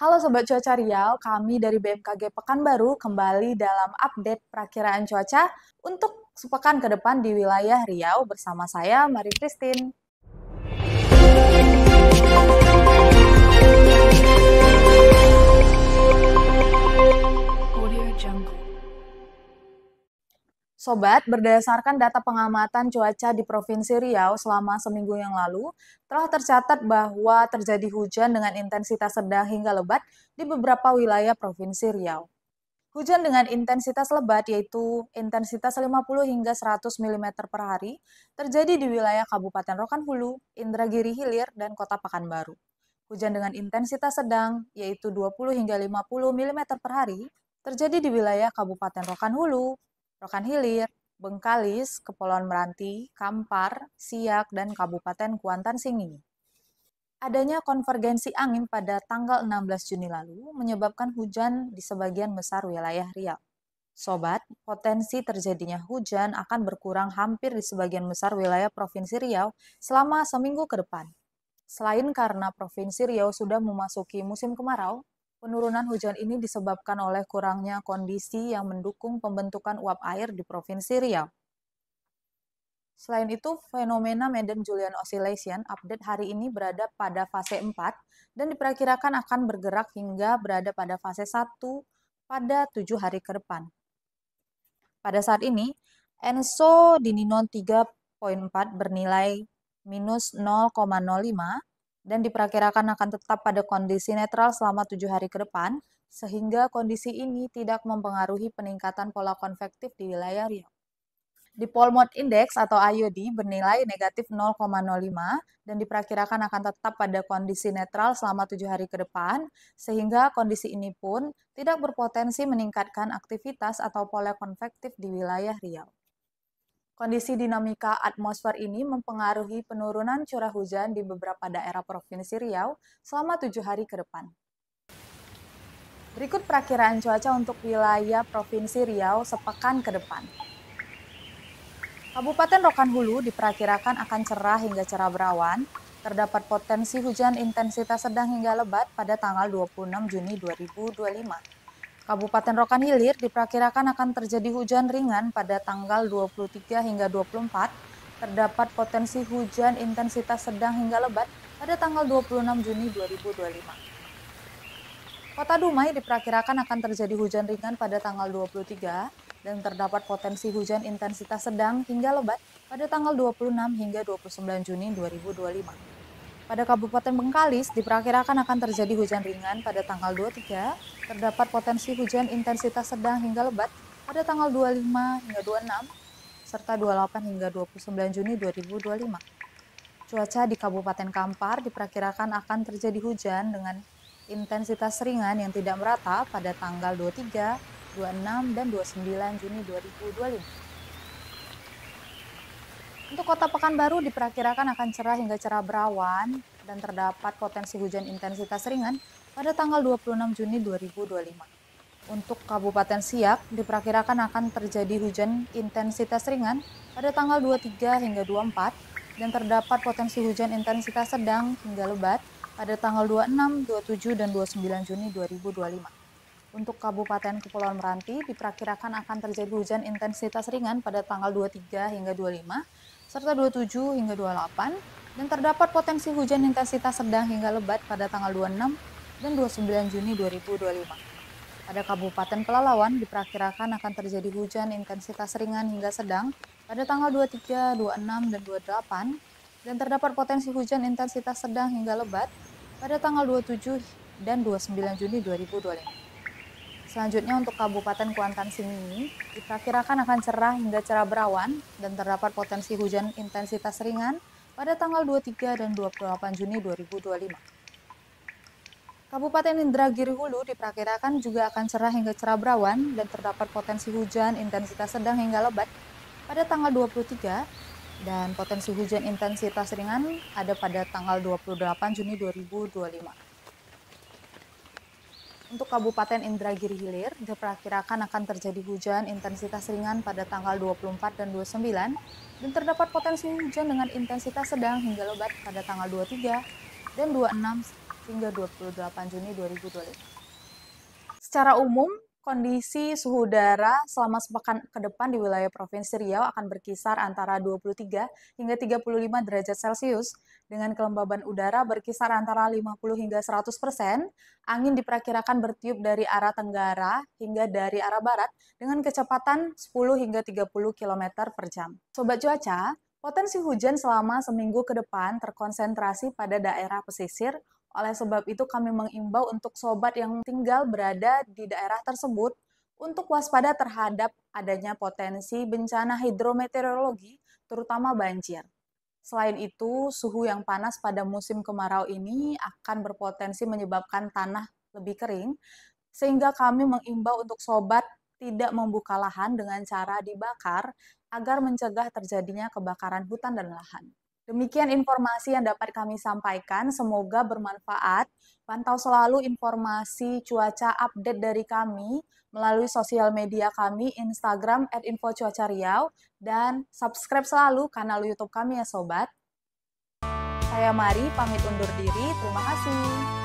Halo Sobat Cuaca Riau, kami dari BMKG Pekanbaru kembali dalam update perakiraan cuaca untuk sepekan ke depan di wilayah Riau bersama saya, Mari Christine. Sobat, berdasarkan data pengamatan cuaca di Provinsi Riau selama seminggu yang lalu, telah tercatat bahwa terjadi hujan dengan intensitas sedang hingga lebat di beberapa wilayah Provinsi Riau. Hujan dengan intensitas lebat yaitu intensitas 50 hingga 100 mm per hari terjadi di wilayah Kabupaten Rokan Hulu, Indragiri Hilir, dan Kota Pekanbaru. Hujan dengan intensitas sedang yaitu 20 hingga 50 mm per hari terjadi di wilayah Kabupaten Rokan Hulu, Rokan Hilir, Bengkalis, Kepulauan Meranti, Kampar, Siak, dan Kabupaten Kuantan Sengingi. Adanya konvergensi angin pada tanggal 16 Juni lalu menyebabkan hujan di sebagian besar wilayah Riau. Sobat, potensi terjadinya hujan akan berkurang hampir di sebagian besar wilayah Provinsi Riau selama seminggu ke depan. Selain karena Provinsi Riau sudah memasuki musim kemarau, penurunan hujan ini disebabkan oleh kurangnya kondisi yang mendukung pembentukan uap air di Provinsi Riau. Selain itu, fenomena Madden-Julian Oscillation update hari ini berada pada fase 4 dan diperkirakan akan bergerak hingga berada pada fase 1 pada 7 hari ke depan. Pada saat ini, ENSO di Nino 3.4 bernilai minus 0,05 dan diperkirakan akan tetap pada kondisi netral selama 7 hari ke depan, sehingga kondisi ini tidak mempengaruhi peningkatan pola konvektif di wilayah Riau. Dipole Mode Index atau IOD bernilai negatif 0,05 dan diperkirakan akan tetap pada kondisi netral selama 7 hari ke depan, sehingga kondisi ini pun tidak berpotensi meningkatkan aktivitas atau pola konvektif di wilayah Riau. Kondisi dinamika atmosfer ini mempengaruhi penurunan curah hujan di beberapa daerah Provinsi Riau selama 7 hari ke depan. Berikut perakiraan cuaca untuk wilayah Provinsi Riau sepekan ke depan. Kabupaten Rokan Hulu diperkirakan akan cerah hingga cerah berawan. Terdapat potensi hujan intensitas sedang hingga lebat pada tanggal 26 Juni 2025. Kabupaten Rokan Hilir diperkirakan akan terjadi hujan ringan pada tanggal 23 hingga 24. Terdapat potensi hujan intensitas sedang hingga lebat pada tanggal 26 Juni 2025. Kota Dumai diperkirakan akan terjadi hujan ringan pada tanggal 23 dan terdapat potensi hujan intensitas sedang hingga lebat pada tanggal 26 hingga 29 Juni 2025. Pada Kabupaten Bengkalis diperkirakan akan terjadi hujan ringan pada tanggal 23, terdapat potensi hujan intensitas sedang hingga lebat pada tanggal 25 hingga 26, serta 28 hingga 29 Juni 2025. Cuaca di Kabupaten Kampar diperkirakan akan terjadi hujan dengan intensitas ringan yang tidak merata pada tanggal 23, 26, dan 29 Juni 2025. Untuk Kota Pekanbaru diperkirakan akan cerah hingga cerah berawan dan terdapat potensi hujan intensitas ringan pada tanggal 26 Juni 2025. Untuk Kabupaten Siak diperkirakan akan terjadi hujan intensitas ringan pada tanggal 23 hingga 24 dan terdapat potensi hujan intensitas sedang hingga lebat pada tanggal 26, 27, dan 29 Juni 2025. Untuk Kabupaten Kepulauan Meranti diperkirakan akan terjadi hujan intensitas ringan pada tanggal 23 hingga 25, serta 27 hingga 28, dan terdapat potensi hujan intensitas sedang hingga lebat pada tanggal 26 dan 29 Juni 2025. Pada Kabupaten Pelalawan diperkirakan akan terjadi hujan intensitas ringan hingga sedang pada tanggal 23, 26, dan 28, dan terdapat potensi hujan intensitas sedang hingga lebat pada tanggal 27 dan 29 Juni 2025. Selanjutnya untuk Kabupaten Kuantan Sengingi diperkirakan akan cerah hingga cerah berawan dan terdapat potensi hujan intensitas ringan pada tanggal 23 dan 28 Juni 2025. Kabupaten Indragiri Hulu diperkirakan juga akan cerah hingga cerah berawan dan terdapat potensi hujan intensitas sedang hingga lebat pada tanggal 23 dan potensi hujan intensitas ringan ada pada tanggal 28 Juni 2025. Untuk Kabupaten Indragiri Hilir, diperkirakan akan terjadi hujan intensitas ringan pada tanggal 24 dan 29, dan terdapat potensi hujan dengan intensitas sedang hingga lebat pada tanggal 23 dan 26 hingga 28 Juni 2025. Secara umum, kondisi suhu udara selama sepekan ke depan di wilayah Provinsi Riau akan berkisar antara 23 hingga 35 derajat Celcius, dengan kelembaban udara berkisar antara 50 hingga 100%, angin diperkirakan bertiup dari arah tenggara hingga dari arah barat dengan kecepatan 10 hingga 30 km per jam. Sobat cuaca, potensi hujan selama seminggu ke depan terkonsentrasi pada daerah pesisir. Oleh sebab itu, kami mengimbau untuk sobat yang tinggal berada di daerah tersebut untuk waspada terhadap adanya potensi bencana hidrometeorologi, terutama banjir. Selain itu, suhu yang panas pada musim kemarau ini akan berpotensi menyebabkan tanah lebih kering, sehingga kami mengimbau untuk sobat tidak membuka lahan dengan cara dibakar agar mencegah terjadinya kebakaran hutan dan lahan. Demikian informasi yang dapat kami sampaikan, semoga bermanfaat. Pantau selalu informasi cuaca update dari kami melalui sosial media kami, Instagram @infocuacariau, dan subscribe selalu kanal YouTube kami ya Sobat. Saya Mari, pamit undur diri. Terima kasih.